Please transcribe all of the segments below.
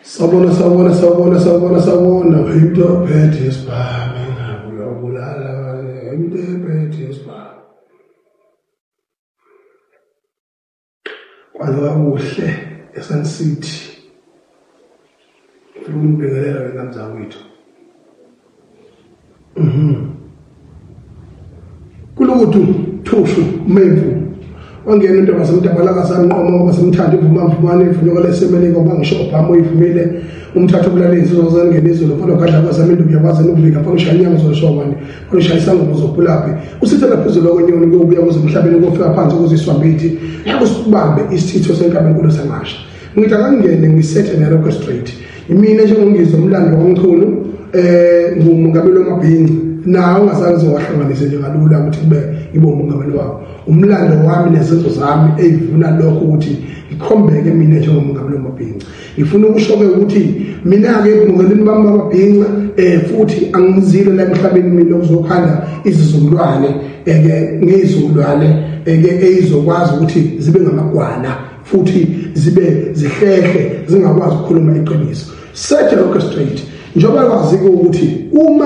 Sabona into phethe isibhamu uyabulala into phethe isibhamu kwakuhle eSun City umbhekelela wena mzawethu kuluthu thushu memfu wangena into basemtabala sanqoma basemthanda ivumamfumane ivunywa lesemele ngoba ngisho obhamo ivumile umthatho kulalezi uzozangena izolo phela gadla kwasamende uyakwazi ukuvika phela ushayanyanga zolishobani phela ushayisanga uzopulaphi usithela phezulu kwenyoni kuyobuya kuzemhlabeni kufika phansi kuziswambithi yakusibambe isithitho senkabenkulu sangasha ngithi akangene ngisethe ne orchestrate imina njengongizwe umlando womchunu ngumongameli wamabhinci nawo ungasaze wahlanganise nje kalula ukuthi kube ibe umongameli wakho umlando wami nezenzo zami eyivuna lokho ukuthi ikhombeke mina njengomongameli wamabhinci ngifuna ukushoke ukuthi mina ke umongameli bami wamabhinci futhi angizile la emhlabeni mina ukuzokhanda izizukulwane ngezizukulwane ezokwazi ukuthi zibe ngamagwana futhi zibe zihlehle zingakwazi ukukhuluma iqiniso set orchestrate njoba wazi ukuthi uma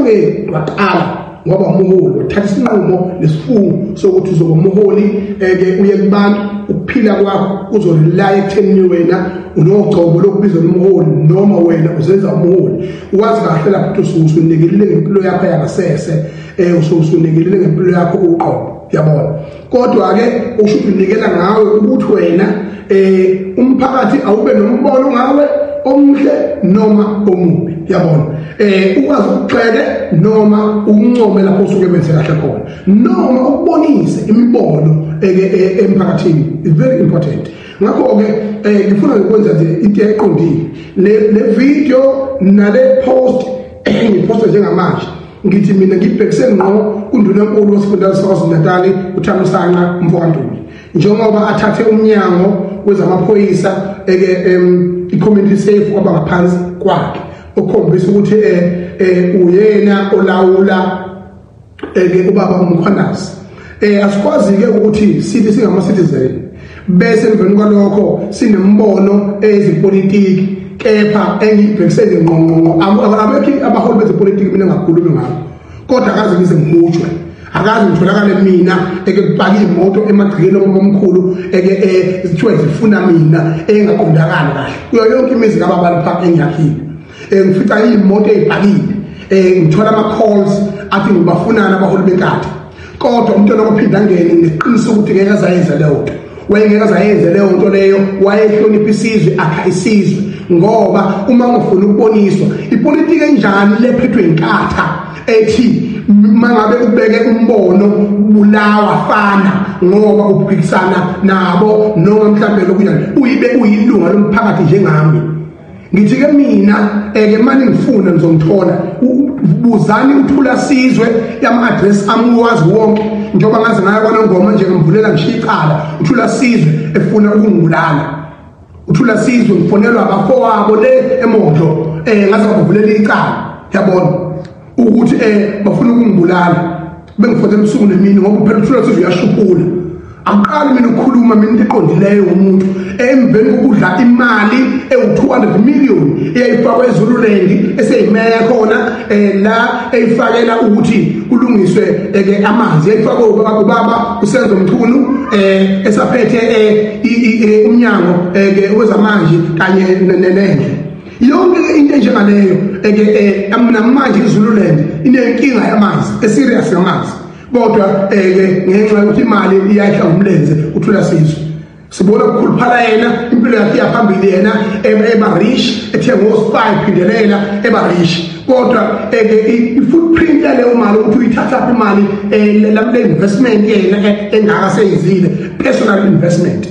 waqala ngoba umuholi wathatha isinqumo lesifungo sokuthi uzoba umuholi uye kubantu ukuphila kwakho uzolilaya ekutheni wena unogcobo lokubizwa umuholi noma wena uzenza umuholi uwazi kahle lapho usunikelile ngempilo yakho yangasese usunikelile ngempilo yakho uqobo yabona kodwa ke usho unikela ngawe ukuthi wena umphakathi awube nombono ngawe omuhle noma omubi yabona ukwazi ukuxele noma ukuncome lapho usuke benze kahle khona noma ukubonise imibono emphakathini is very important ngakho ke ngifuna ukwenza nje into eqondile le video nale post ngiposta njengamanje ngithi mina ngibhekise ngqo kundunankulu wasifundazwe saKwaZulu-Natal uThamisanqa Mfowantuli njengoba athathe umnyango wezamaphoyisa i-community safe kwaba ngaphansi kwakhe okhombisa ukuthi uyena olawula ubaba uMkhwanazi asikwazi ke ukuthi sithi singama citizen bese emveni kwalokho sinembono ezipolitiki kepha engibhekisele ngqongqo abekho abaholi bezepolitiki mina ngakhulumi ngabo kodwa akaze ngize ngimutshwe akaze ngitholakale mina ekubhaka imoto emagcikeni omkhulu zithiwe zifuna mina engaqondakali kahle kuyo yonke imizi kababa lapha engiyakhile ngifica imoto ezibhakile ngithola ama calls athi ngibafunana abaholi benkatha kodwa umuntu lokuphinda ngene ngiqinisa ukuthi ngeke azayenza leyo nto wayengeke azayenza leyo nto leyo wayehlonipha isizwe akha isizwe ngoba uma ngifuna ukuboniswa ipolitiki enjani lephethwe inkatha ethi mangabe ubeke umbono bulawa fana ngoba uphikisana nabo noma mhlambe lokuyani uyilunga lomphakathi njengami ngithi ke mina manje ngifuna ngizongithola buzani uthula sizwe yama address amwazi wonke njengoba ngaze ngaya kwana ngoma nje ngimvulela ngishiqala uthula sizwe efuna ukungibulala uthula sizwe ngifonelwa abafowabo le emondlo ngaze bavulela icala yabona ukuthi bafuna ukungibulala bengifonela usuku nemini ngoba phela uthula sizwe uyashuphula aqala mina ukukhuluma mina eqondileyo umuntu emveni kokudla imali ewu200 million eyayifakwa eZululand eseyimeya khona la eyifakela ukuthi kulungiswe amanzi eyifakwa ubaba usenzo Mchunu esaphethe umnyango wezamanzi kanye nenendle yonke into enjengaleyo manje iZululand inenkinga yamanzi eserious yamanzi kodwa ngenxa yokuthi imali iyahla umlenze uthula sizwe sibona ukukhuluphala yena impilo yakhe yaphambili yena eba-rich ethenga o-spy phindelela eba-rich kodwa i-footprint yaleyo mali ukuthi uyithathaphi imali le investment yena engaka seyizile personal investment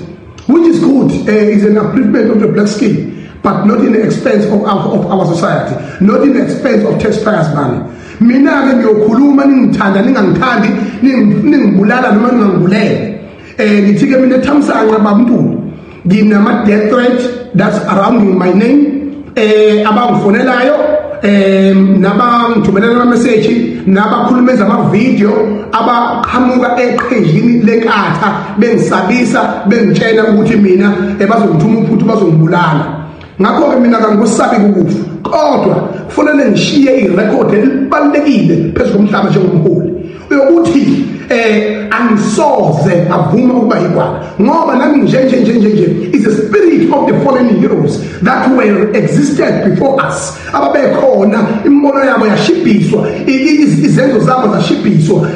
which is good is an upliftment of the black skin but not in the expense of our society, not in the expense of taxpayers' money. Mina ke ngiyokhuluma ningithanda ningangithandi ningibulala noma ningangibulele ngithi ke mina Thamsanqa Babantuli nginama death threat that's around my name abangifonelayo nabangithumelela ama message nabakhulumeza ama video abaqhamuka eqhejini lenkatha bengisabisa bengitshela ukuthi mina bazongithuma uphuthu bazongibulala ngakho ke mina kangusabi ukufa kodwa kufanele ngishiye irecord elibalekile phezulu komhlaba njengomholi uyokuthi angisoze avuma ukuba yigwala ngoba nami nje is a spirit of the fallen heroes that were existed before us ababekhona imbono yabo yashibhiswa izenzo zabo zashibhiswa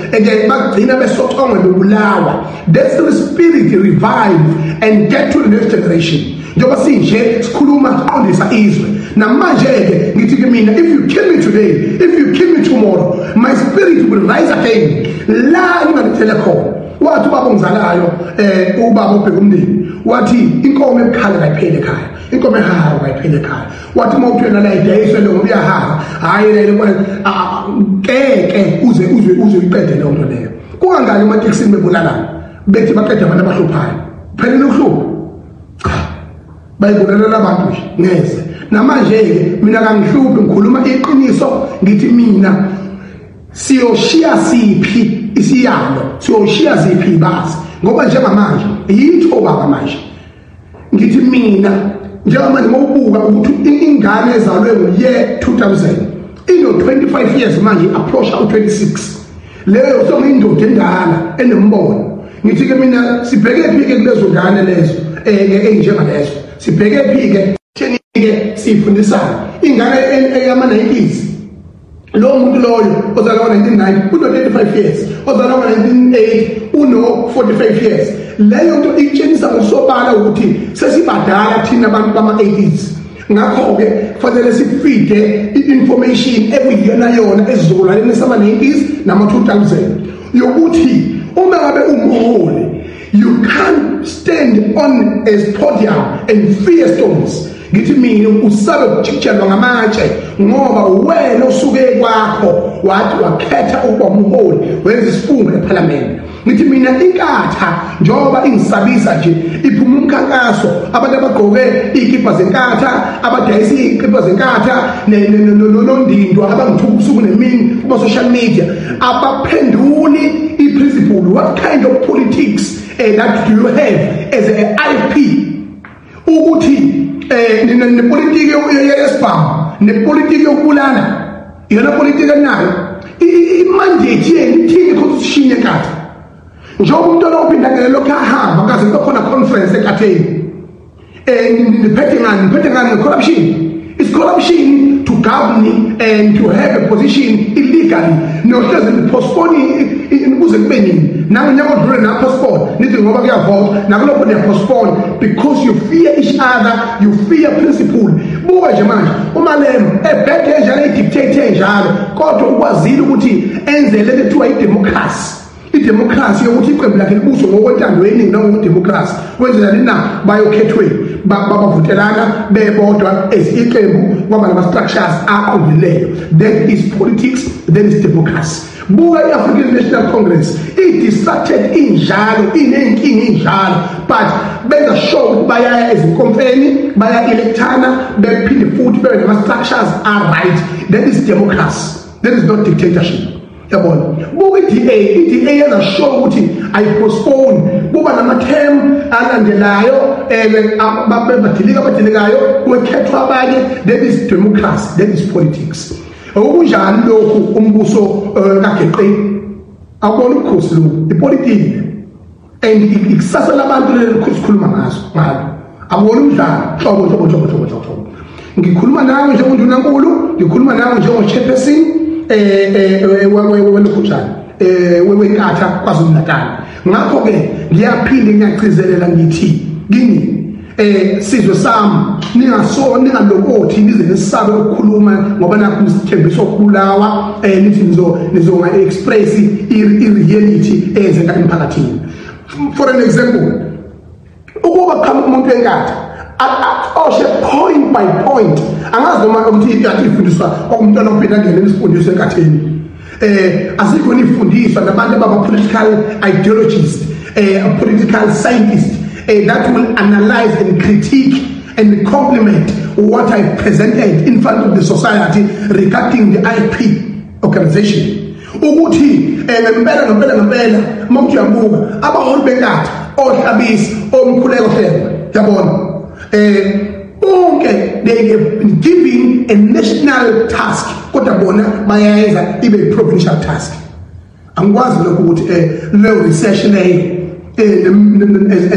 bagcina besothongwe bebulawa. That's the spirit revive and get to the next generation. Njoba sinje sikhuluma siqondisa izwe namanje ke ngithi ke mina, if you kill me today, if you kill me tomorrow, my spirit will rise again. La ngitshela khona wathi ubaba ongizalayo ubaba ubheka umndeni wathi inkomo ebukhala kayiphele ekhaya, inkomo ehaha kayiphele ekhaya. Wathi mawuthwena la idayiswe lo ngoba uyahaha hayi lele keke uze uyiqede leyo nto leyo. Kungangani ematekisini bebulalana bethi baqeda abantu abahluphayo phelele uhlupho bayibonela abantu nje ngeze. Namanje ke mina kangihluphi ngikhuluma iqiniso ngithi mina siyoshiya siphi isiyalo, siyoshiya ziphi basi ngoba njengamanje yithoba kamanje ngithi mina njengamanje mawubuka ukuthi ingane ezalwe ngo-year 2000 ino 25 years manje approach u26 leyo sokuyindoda endala enembono. Ngithi ke mina sibheke phi ke kulezo ngane lezo enjengalezo, sibheke phi ke ke sifundisana ingane eyama-90s. Lo muntu loyo ozalwa ngo-1990 uno-35 years, ozalwa ngo-1980 uno-45 years. Leyo nto ikutshengisa ngosobala ukuthi sesibadala thina abantu bama-80s. Ngakho-ke kufanele sifide i-information ekuyiyona yona esizukulwaneni sama-90s nama-2000 yokuthi uma ngabe umholi, you can't stand on a podium and fear stones. Ngithi mina usabe ukujikelwa ngamatshe ngoba wena usuke kwakho wathi wakhetha ukuba umholi wenza isifungo eParliament. Ngithi mina inkatha njoba ingisabisa nje iphuma umkhankaso abantu abagqoke izikipa zenkatha abadayisa izikipa zenkatha nonondindwa abangithuka usuku nemini kuma social media abaphenduli iprinciple. What kind of politics that do you have as an IFP ukuthi nepolitiki yesibhamu nepolitiki yokulana iyona politiki nayo imandate yenu ithini constitution yenkatha njengoba umuntu olophinda lokho ahamba kaze kube khona conference ekatheni niphethe ngani corruption. It's corruption to govern and to have a position illegally. Nohlezi postpone ukuze kube nini nami nyakodlule na postpone nithi ngoba kuyavota nakulokho niya postpone because you fear each other, you fear principle. Buka nje manje umalemo ebheke njalo idictate njalo kodwa ukwazile ukuthi enzele lethiwa idemocracy. Idemocracy yokuthi iqembu lakhe libuswe ngokwentando yeningi nangokudemocracy kwenzela nina bayokhethwe babavutelana bebodwa iqembu kwaba nama-structures aqondileyo. That is politics, that is democracy. Buka i-African National Congress i-distracted injalo, inenkinga injalo, but benza sure ukuthi bayaya ezinkonfeni baya-electana bephinde futhi bebe nama-structures are right. That is democracy, that is not dictatorship. Yabona buka i-DA yenza sure ukuthi ayipostpone kuba nama-term alandelayo abadilikayo kukhethwa abanye. That is democracy, that is politics. Okunjani lokhu umbuso kaGeqe akubona ukhosi lo ipolitiki and ikusasa labantu lelikhuluma ngazo ngalo akubona umdlalo hlobo. Ngikhuluma nawe njengoNdunankulu, ngikhuluma nawe njengo-chairperson welokhutshana wenkatha KwaZulu-Natal. Ngakho-ke ngiyaphinde ngiyagcizelela ngithi kini sizwe sami ningalokothi nize nisabe ukukhuluma ngoba nakho nisithembiso ukubulawa nithi nizonga-express i-reality eyenzeka emphakathini. For an example, ukuba qhamuka umuntu wenkatha oshe point by point angazi noma ukuthi ifundiswa kwakumntwana ophinde angene isifundiso enkatheni asikho nifundiswa nabantu ababa-political ideologists, political scientists that will analyze and critique and complement what I presented in front of the society regarding the IFP organization. Ukuthi ngempela mawuthi uyabuka abaholi benkatha ohlabisi omkhuleko hlelo yabona bonke they have giving a national task kodwa bona bayayenza ibe provincial task. Angikwazi lokho ukuthi leyo research leyo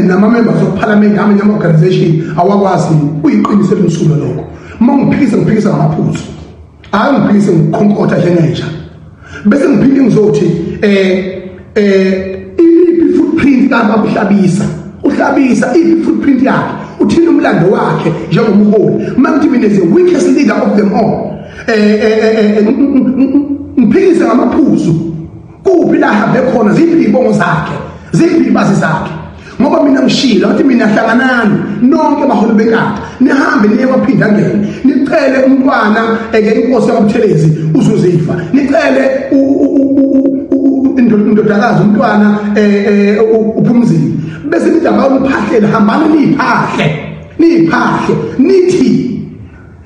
nama members of parliament amanye ama organization awakwazi uyiqinise lemsulo lokho. Ngiphikisa ngamaphuzu angiphikise ngikhonkotha njengenja bese ngiphinde ngizothi iphi footprint kaBabuhlabisa uhlabisa iphi footprint yakhe uthini umlando wakhe njengomholi manje mina is the weakest leader of them all. Ngiphikise ngamaphuzu kuphi la habe khona ziphi ibongo zakhe ziphi ibazi zakhe ngoba mina ngishilo ukuthi mina hlanganani nonke abaholi benkatha nihambe niye kwaphinda ngene nicele umntwana inkosi yaButhelezi uzozifa nicele indodakazi umntwana uphumzile bese nithi abawuphahlela hambani niphahle nithi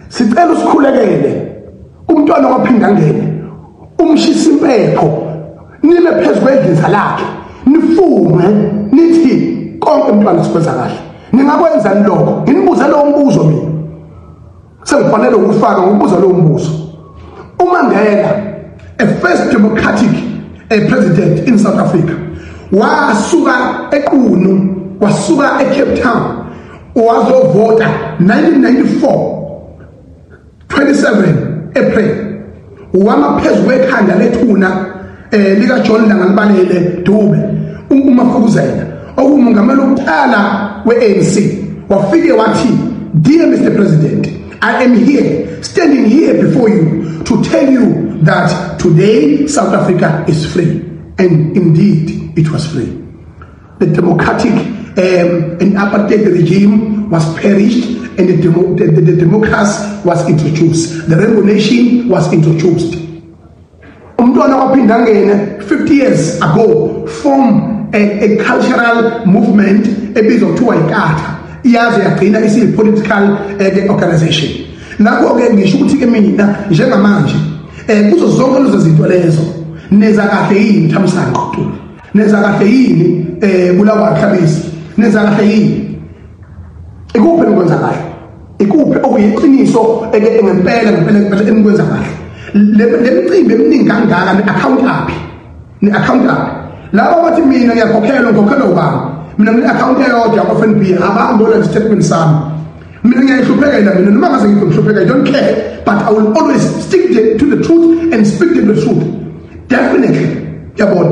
sicela usikhulekele umntwana waphinda ngene umshisa impepho nibe phezulu kwedlinza lakhe nifume nithi konke umntwana sikwenza kahle ningakwenza lokho nginibuza lo mbuzo mina sengifanele ukufaka ngokubuza lo mbuzo uMandela a first democratic president in South Africa wasuka eQunu wasuka eCape Town wazovota 1994 27 April wamaphezulu kwekhanda lethuna lika John Langanibalele Dube uMafukuzela okumongameli wokuqala weANC wafike wathi, dear Mr. President, I am here standing here before you to tell you that today South Africa is free, and indeed it was free. The democratic and apartheid regime was perished, and the democracy was introduced. The Rainbow Nation was introduced. Umntwana waphinda ngene 50 years ago formed a cultural movement ebizwa kuthiwa inkatha iyaze yagcina isiyi-political organization. Ngakho-ke ngisho ukuthi-ke mina njengamanje kuzo zonke lezo zinto lezo neza kahle yini Thamsanqa Ntuli, neza kahle yini Bulawayo Mhlabisi, neza kahle yini ikuphi enikwenza kahle, ikuphi okuyiqiniso ngempela enikwenza kahle. Le micimbi eminingi kangaka ne-account aphi laba bathi mina ngiyakhokhelwa ubani, mina ngine-account eyodwa kwa-FNB abambona statement sami, mina ngiyayihluphekela mina noma ngaze ngihlupheka, I don't care, but I will always stick to the truth and speak the truth. Definitely yabona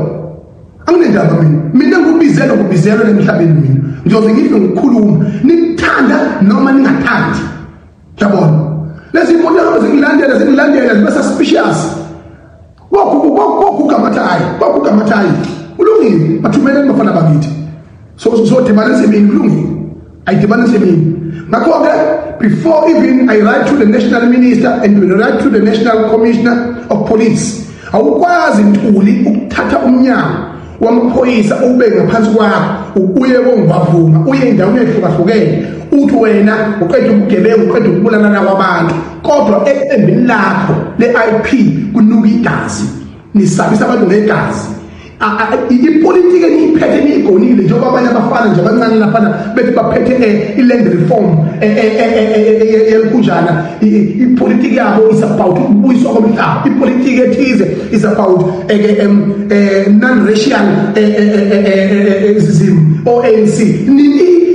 anginendaba mina ngikubizelwe emhlabeni mina ngizoze ngihle ngikhuluma nikuthanda noma ningathandi yabona. Lezi imoto zingilandela zibe suspicious. Wakugamathayi ulungile bathumele bafana bakithi so dibanise mina ulungile ayidibanise mina. Ngakho-ke before even I write to the national minister and we write to the national commissioner of police, awukwazi Ntuli ukuthatha umnyango wamaphoyisa ube ngaphansi kwakho uye kongivavuma uye endaweni ehlukahlukene uthi wena uqeda ubugebengu uqeda ukubulala kwabantu kodwa eqembini lakho le-IP kunuka igazi nisabisa abantu ngegazi. Ipolitiki eniyiphethe niyigonile njengoba abanye abafana nje abancane lafana bethi baphethe i-land reform yelikhunjana. Ipolitiki yabo is about ukubuyiswa komhlaba. Ipolitiki ethize is about non-racial OANC.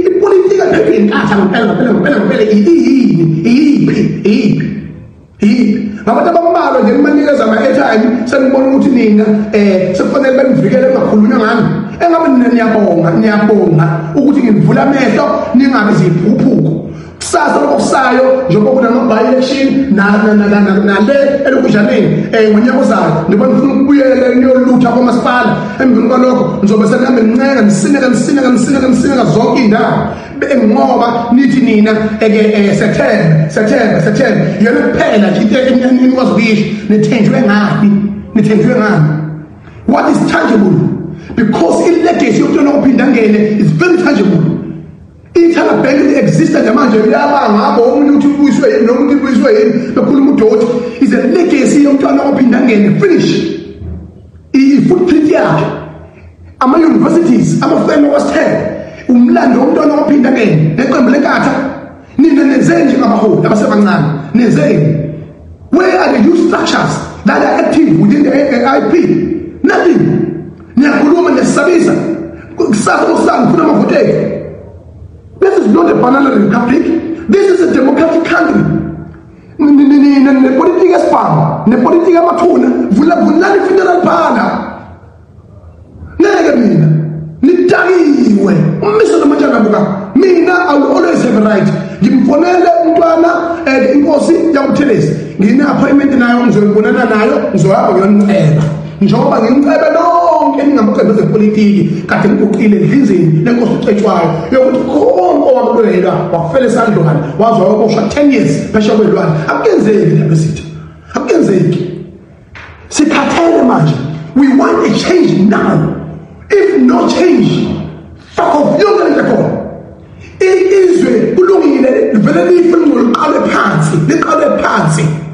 Ipolitiki ephethe inkatha ngempela iyiphi ngabantu abambalwa nje nibanikeza ama-airtime senibona ukuthi nina sekufanele benivikele engakhulunywa ngami. Engabe nina niyabonga ukuthi ngivula amehlo ningabe ziyiphuphuko kusasa lokusayo njengoba kunama-by-election nale elokujaneni ngonyaka ozayo ndibona ufuna ukubuyela niyolutha kwamasipala. Emveni kwalokho ngizobe senihambe ngisineka zonke iy'ndawo ngoba nithi nina September yena kuphela nje into enikwazi ukuyisho nithenjwe ngani. What is tangible? Because i-legacy yomntwana ophinda ngene is very tangible. I-Tala Bank exists nje manje ngabo umuntu uthi ubuyiswe yini noma umuntu ubuyiswe yini bekhuluma udoti is a legacy yomntwana ophinda ngene finish. I-footprint yakhe ama-universities ama-family was 10 umlando womntwana ophinda ngene neqembu lenkatha nina nenzeni njengabaholi abasebancane nenzeni? Where are the youth structures that are active within the IP? Nothing. Niyakhuluma nesabisa kusasa kusasa kuna mavoteki. This is not a banana republic. This is a democratic country. Nepolitika spam, nepolitika matuna, vulani funeral parlor. Nega mina, nitakiwe. Umisa na majana buka. Mina, I will always have a right. Ngimfonele umntwana inkosi yakuthelezi. Ngine appointment nayo ngizobonana nayo, ngizohamba ngiyomceba. Njengoba ngimcebe lonke ningamaqembu ezepolitiki kade ngiguqile endlizini lenkosi ucetshwayo yokuthi konke owakubeka wakufela esandlwana wazwa waboshwa 10 years phesheya kwelwandle. Akuyenzeki lapho sithu, akuyenzeki. Sikhathele manje. We want a change now. If no change, fuck off. Yonke lento khona izwe kulungile livele life liqale phansi,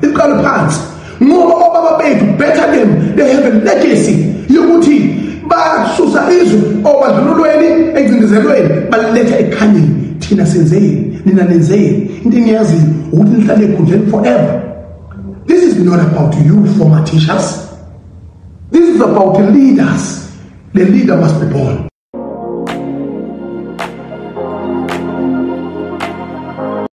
liqale phansi. Ngoba obaba bethu better them, they have a legacy yokuthi basusa izwe obadlululweni engcindezelweni baletha ekhanyeni. Thina senzeni, nina nenzeni. Into engiyaziyo ukuthi nihlale ekhundleni forever. This is not about you former teachers. This is about the leaders. The leader must be born.